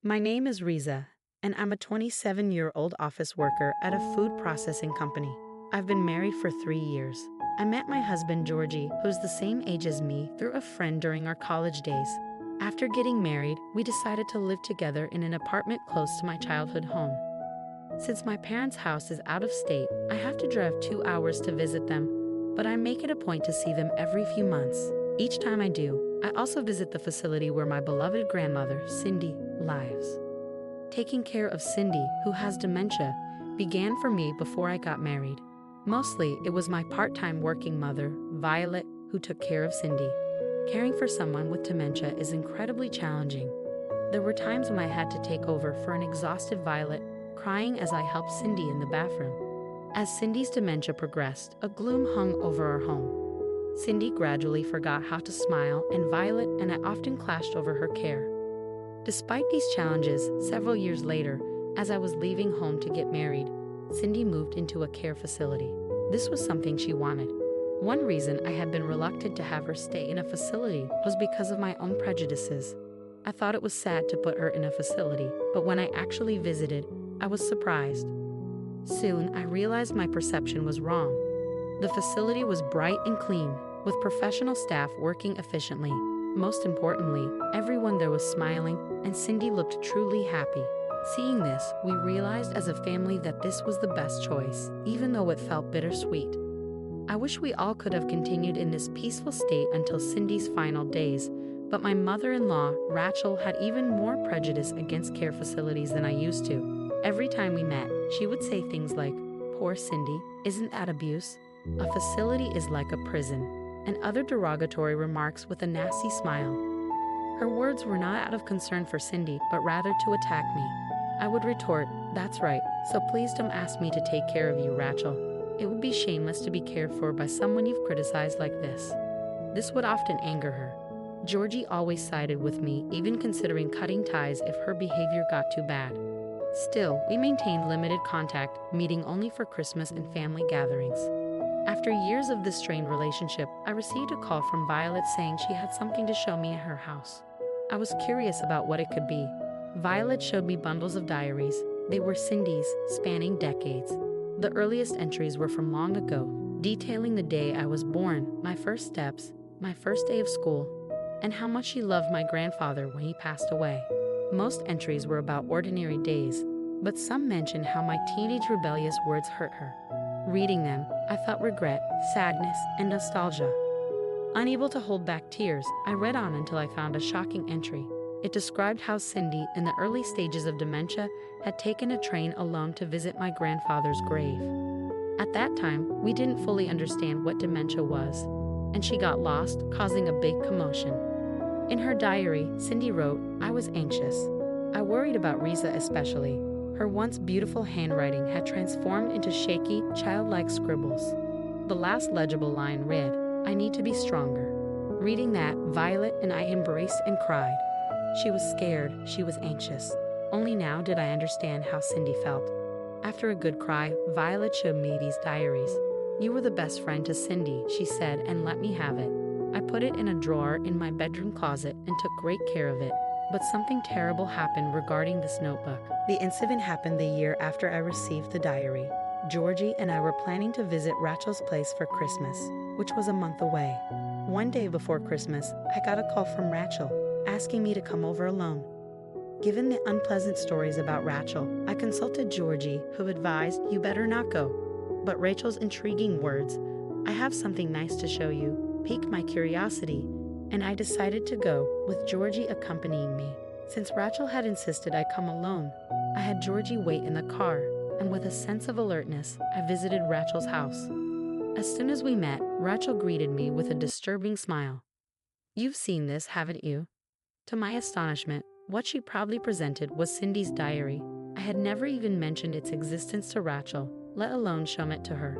My name is Risa, and I'm a 27-year-old office worker at a food processing company. I've been married for 3 years. I met my husband Georgie, who's the same age as me, through a friend during our college days. After getting married, we decided to live together in an apartment close to my childhood home. Since my parents' house is out of state, I have to drive 2 hours to visit them, but I make it a point to see them every few months. Each time I do, I also visit the facility where my beloved grandmother, Cindy, lives. Taking care of Cindy, who has dementia, began for me before I got married. Mostly, it was my part-time working mother, Violet, who took care of Cindy. Caring for someone with dementia is incredibly challenging. There were times when I had to take over for an exhausted Violet, crying as I helped Cindy in the bathroom. As Cindy's dementia progressed, a gloom hung over our home. Cindy gradually forgot how to smile, and Violet and I often clashed over her care. Despite these challenges, several years later, as I was leaving home to get married, Cindy moved into a care facility. This was something she wanted. One reason I had been reluctant to have her stay in a facility was because of my own prejudices. I thought it was sad to put her in a facility, but when I actually visited, I was surprised. Soon, I realized my perception was wrong. The facility was bright and clean, with professional staff working efficiently. Most importantly, everyone there was smiling, and Cindy looked truly happy. Seeing this, we realized as a family that this was the best choice, even though it felt bittersweet. I wish we all could have continued in this peaceful state until Cindy's final days, but my mother-in-law, Rachel, had even more prejudice against care facilities than I used to. Every time we met, she would say things like, "Poor Cindy, isn't that abuse? A facility is like a prison," and other derogatory remarks with a nasty smile. Her words were not out of concern for Cindy, but rather to attack me. I would retort, "That's right, so please don't ask me to take care of you, Rachel. It would be shameless to be cared for by someone you've criticized like this." This would often anger her. Georgie always sided with me, even considering cutting ties if her behavior got too bad. Still, we maintained limited contact, meeting only for Christmas and family gatherings. After years of this strained relationship, I received a call from Violet saying she had something to show me at her house. I was curious about what it could be. Violet showed me bundles of diaries. They were Cindy's, spanning decades. The earliest entries were from long ago, detailing the day I was born, my first steps, my first day of school, and how much she loved my grandfather when he passed away. Most entries were about ordinary days, but some mentioned how my teenage rebellious words hurt her. Reading them, I felt regret, sadness, and nostalgia. Unable to hold back tears, I read on until I found a shocking entry. It described how Cindy, in the early stages of dementia, had taken a train alone to visit my grandfather's grave. At that time, we didn't fully understand what dementia was, and she got lost, causing a big commotion. In her diary, Cindy wrote, "I was anxious. I worried about Risa especially. Her once beautiful handwriting had transformed into shaky, childlike scribbles." The last legible line read, "I need to be stronger." Reading that, Violet and I embraced and cried. She was scared, she was anxious. Only now did I understand how Cindy felt. After a good cry, Violet showed me these diaries. "You were the best friend to Cindy," she said, "and let me have it." I put it in a drawer in my bedroom closet and took great care of it. But something terrible happened regarding this notebook. The incident happened the year after I received the diary. Georgie and I were planning to visit Rachel's place for Christmas, which was a month away. One day before Christmas, I got a call from Rachel, asking me to come over alone. Given the unpleasant stories about Rachel, I consulted Georgie, who advised, "You better not go." But Rachel's intriguing words, "I have something nice to show you," piqued my curiosity, and I decided to go, with Georgie accompanying me. Since Rachel had insisted I come alone, I had Georgie wait in the car, and with a sense of alertness, I visited Rachel's house. As soon as we met, Rachel greeted me with a disturbing smile. "You've seen this, haven't you?" To my astonishment, what she proudly presented was Cindy's diary. I had never even mentioned its existence to Rachel, let alone shown it to her.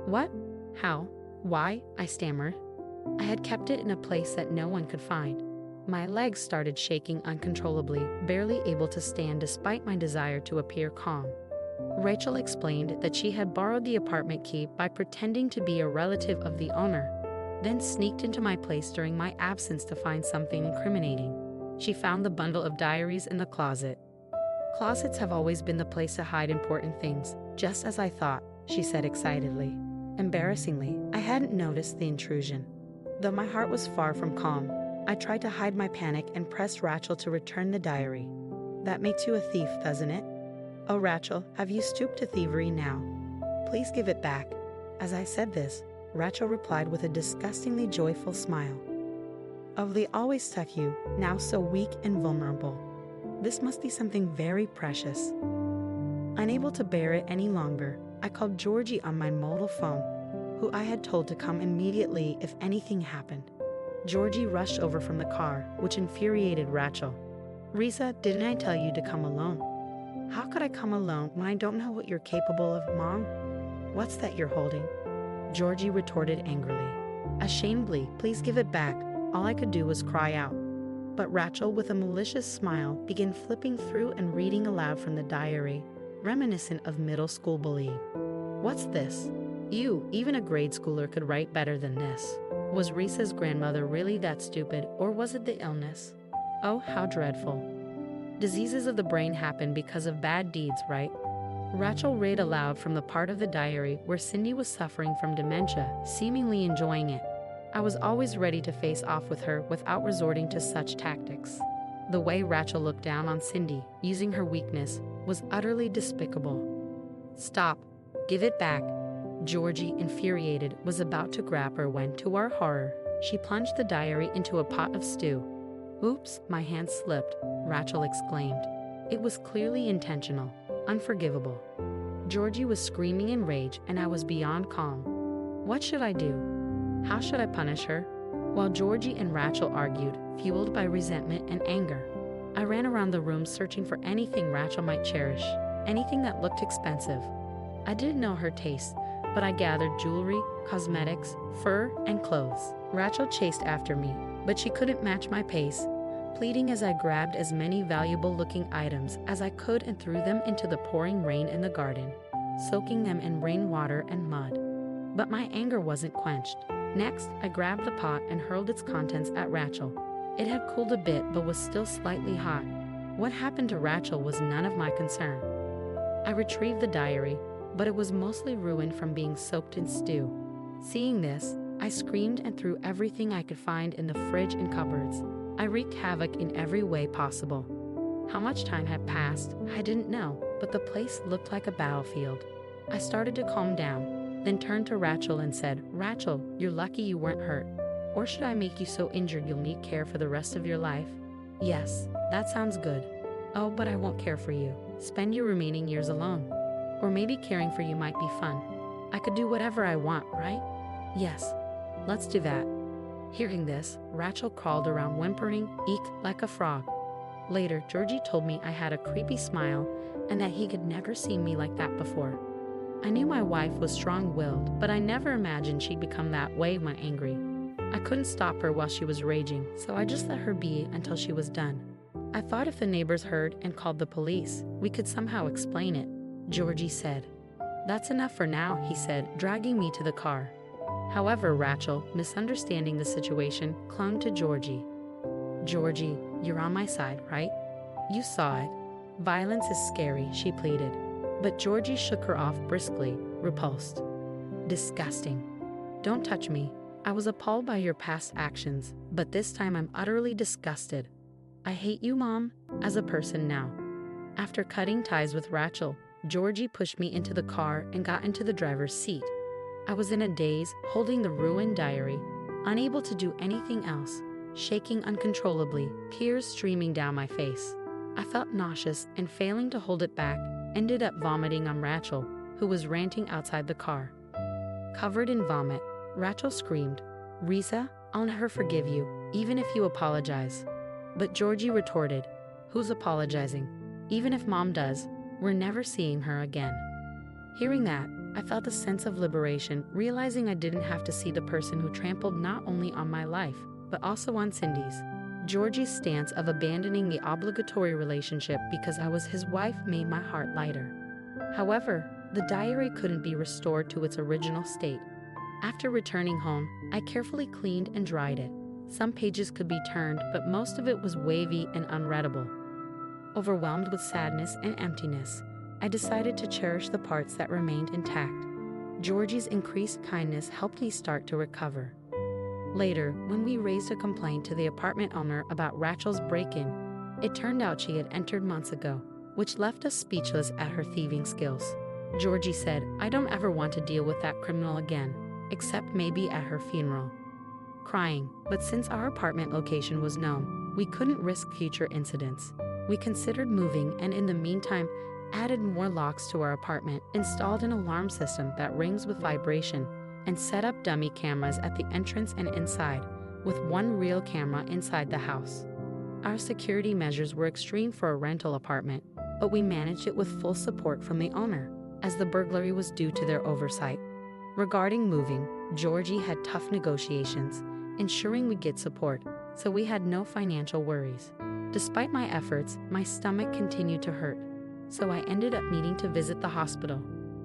"What? How? Why?" I stammered. I had kept it in a place that no one could find. My legs started shaking uncontrollably, barely able to stand despite my desire to appear calm. Rachel explained that she had borrowed the apartment key by pretending to be a relative of the owner, then sneaked into my place during my absence to find something incriminating. She found the bundle of diaries in the closet. Closets have always been the place to hide important things, just as I thought, she said excitedly. Embarrassingly, I hadn't noticed the intrusion. Though my heart was far from calm, I tried to hide my panic and pressed Rachel to return the diary. That makes you a thief, doesn't it? Oh, Rachel, have you stooped to thievery now? Please give it back. As I said this, Rachel replied with a disgustingly joyful smile. Oh, they always tuck you, now so weak and vulnerable. This must be something very precious. Unable to bear it any longer, I called Georgie on my mobile phone, who I had told to come immediately if anything happened. Georgie rushed over from the car, which infuriated Rachel. Risa, didn't I tell you to come alone? How could I come alone when I don't know what you're capable of, Mom? What's that you're holding? Georgie retorted angrily. Ashamedly, please give it back. All I could do was cry out. But Rachel, with a malicious smile, began flipping through and reading aloud from the diary, reminiscent of middle school bullying. What's this? Even a grade schooler could write better than this. Was Risa's grandmother really that stupid, or was it the illness? Oh, how dreadful. Diseases of the brain happen because of bad deeds, right? Rachel read aloud from the part of the diary where Cindy was suffering from dementia, seemingly enjoying it. I was always ready to face off with her without resorting to such tactics. The way Rachel looked down on Cindy, using her weakness, was utterly despicable. Stop. Give it back. Georgie, infuriated, was about to grab her when, to our horror, she plunged the diary into a pot of stew. Oops, my hand slipped, Rachel exclaimed. It was clearly intentional, unforgivable. Georgie was screaming in rage, and I was beyond calm. What should I do? How should I punish her? While Georgie and Rachel argued, fueled by resentment and anger, I ran around the room searching for anything Rachel might cherish, anything that looked expensive. I didn't know her taste, but I gathered jewelry, cosmetics, fur, and clothes. Rachel chased after me, but she couldn't match my pace, pleading as I grabbed as many valuable-looking items as I could and threw them into the pouring rain in the garden, soaking them in rainwater and mud. But my anger wasn't quenched. Next, I grabbed the pot and hurled its contents at Rachel. It had cooled a bit but was still slightly hot. What happened to Rachel was none of my concern. I retrieved the diary, but it was mostly ruined from being soaked in stew. Seeing this, I screamed and threw everything I could find in the fridge and cupboards. I wreaked havoc in every way possible. How much time had passed, I didn't know, but the place looked like a battlefield. I started to calm down, then turned to Rachel and said, Rachel, you're lucky you weren't hurt. Or should I make you so injured you'll need care for the rest of your life? Yes, that sounds good. Oh, but I won't care for you. Spend your remaining years alone. Or maybe caring for you might be fun. I could do whatever I want, right? Yes, let's do that. Hearing this, Rachel crawled around whimpering, eek, like a frog. Later, Georgie told me I had a creepy smile and that he could never see me like that before. I knew my wife was strong-willed, but I never imagined she'd become that way when angry. I couldn't stop her while she was raging, so I just let her be until she was done. I thought if the neighbors heard and called the police, we could somehow explain it, Georgie said. That's enough for now, he said, dragging me to the car. However, Rachel, misunderstanding the situation, clung to Georgie. Georgie, you're on my side, right? You saw it. Violence is scary, she pleaded. But Georgie shook her off briskly, repulsed. Disgusting. Don't touch me. I was appalled by your past actions, but this time I'm utterly disgusted. I hate you, Mom, as a person now. After cutting ties with Rachel, Georgie pushed me into the car and got into the driver's seat. I was in a daze, holding the ruined diary, unable to do anything else, shaking uncontrollably, tears streaming down my face. I felt nauseous and, failing to hold it back, ended up vomiting on Rachel, who was ranting outside the car. Covered in vomit, Rachel screamed, Risa, I'll never forgive you, even if you apologize. But Georgie retorted, who's apologizing? Even if Mom does, we're never seeing her again. Hearing that, I felt a sense of liberation, realizing I didn't have to see the person who trampled not only on my life, but also on Cindy's. Georgie's stance of abandoning the obligatory relationship because I was his wife made my heart lighter. However, the diary couldn't be restored to its original state. After returning home, I carefully cleaned and dried it, Some pages could be turned, but most of it was wavy and unreadable. Overwhelmed with sadness and emptiness, I decided to cherish the parts that remained intact. Georgie's increased kindness helped me start to recover. Later, when we raised a complaint to the apartment owner about Rachel's break-in, it turned out she had entered months ago, which left us speechless at her thieving skills. Georgie said, "I don't ever want to deal with that criminal again, except maybe at her funeral." Crying, but since our apartment location was known, we couldn't risk future incidents. We considered moving and in the meantime, added more locks to our apartment, installed an alarm system that rings with vibration, and set up dummy cameras at the entrance and inside, with one real camera inside the house. Our security measures were extreme for a rental apartment, but we managed it with full support from the owner, as the burglary was due to their oversight. Regarding moving, Georgie had tough negotiations, ensuring we get support, so we had no financial worries. Despite my efforts, my stomach continued to hurt, so I ended up needing to visit the hospital.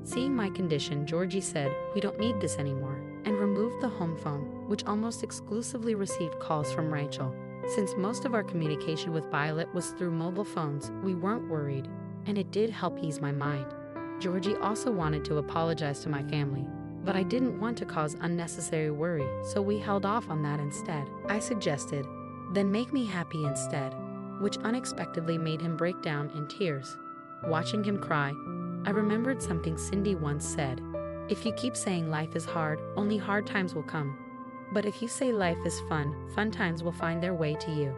Seeing my condition, Georgie said, "We don't need this anymore," and removed the home phone, which almost exclusively received calls from Rachel. Since most of our communication with Violet was through mobile phones, we weren't worried, and it did help ease my mind. Georgie also wanted to apologize to my family, but I didn't want to cause unnecessary worry, so we held off on that instead. I suggested, "Then make me happy instead," which unexpectedly made him break down in tears. Watching him cry, I remembered something Cindy once said, "If you keep saying life is hard, only hard times will come. But if you say life is fun, fun times will find their way to you."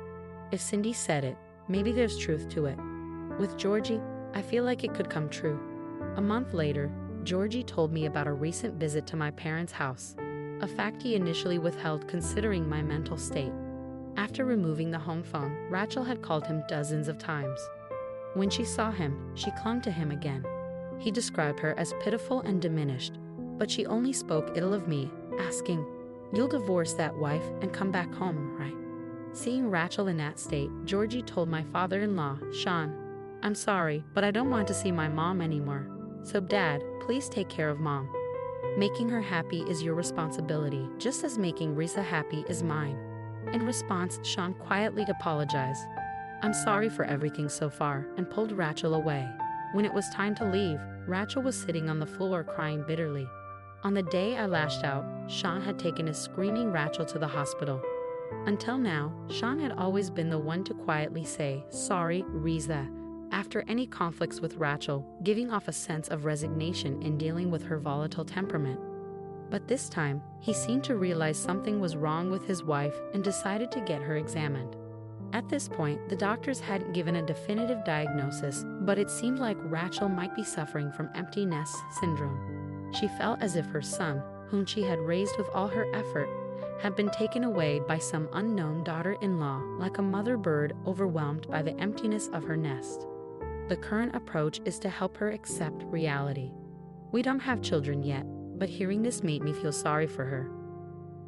If Cindy said it, maybe there's truth to it. With Georgie, I feel like it could come true. A month later, Georgie told me about a recent visit to my parents' house, a fact he initially withheld considering my mental state. After removing the home phone, Rachel had called him dozens of times. When she saw him, she clung to him again. He described her as pitiful and diminished, but she only spoke ill of me, asking, "You'll divorce that wife and come back home, right?" Seeing Rachel in that state, Georgie told my father-in-law, Sean, "I'm sorry, but I don't want to see my mom anymore. So Dad, please take care of Mom. Making her happy is your responsibility, just as making Risa happy is mine." In response, Sean quietly apologized. "I'm sorry for everything so far," and pulled Rachel away. When it was time to leave, Rachel was sitting on the floor crying bitterly. On the day I lashed out, Sean had taken his screaming Rachel to the hospital. Until now, Sean had always been the one to quietly say, "Sorry, Risa," after any conflicts with Rachel, giving off a sense of resignation in dealing with her volatile temperament. But this time, he seemed to realize something was wrong with his wife and decided to get her examined. At this point, the doctors hadn't given a definitive diagnosis, but it seemed like Rachel might be suffering from empty nest syndrome. She felt as if her son, whom she had raised with all her effort, had been taken away by some unknown daughter-in-law, like a mother bird overwhelmed by the emptiness of her nest. The current approach is to help her accept reality. We don't have children yet, but hearing this made me feel sorry for her.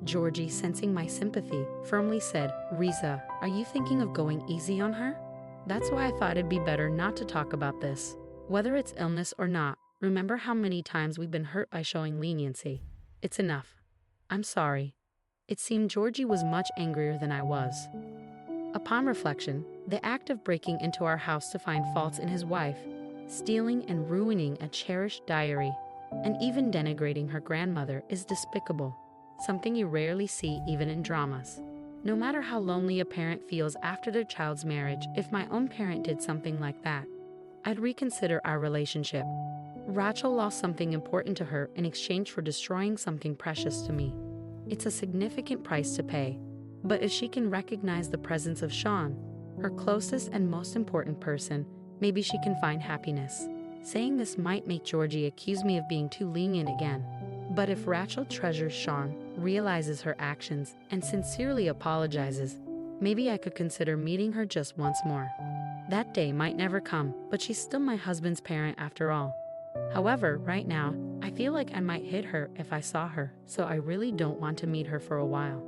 Georgie, sensing my sympathy, firmly said, "Risa, are you thinking of going easy on her? That's why I thought it'd be better not to talk about this. Whether it's illness or not, remember how many times we've been hurt by showing leniency. It's enough. I'm sorry." It seemed Georgie was much angrier than I was. Upon reflection, the act of breaking into our house to find faults in his wife, stealing and ruining a cherished diary, and even denigrating her grandmother is despicable, something you rarely see even in dramas. No matter how lonely a parent feels after their child's marriage, if my own parent did something like that, I'd reconsider our relationship. Rachel lost something important to her in exchange for destroying something precious to me. It's a significant price to pay, but if she can recognize the presence of Sean, her closest and most important person, maybe she can find happiness. Saying this might make Georgie accuse me of being too lenient again. But if Rachel treasures Sean, realizes her actions, and sincerely apologizes, maybe I could consider meeting her just once more. That day might never come, but she's still my husband's parent after all. However, right now, I feel like I might hit her if I saw her, so I really don't want to meet her for a while.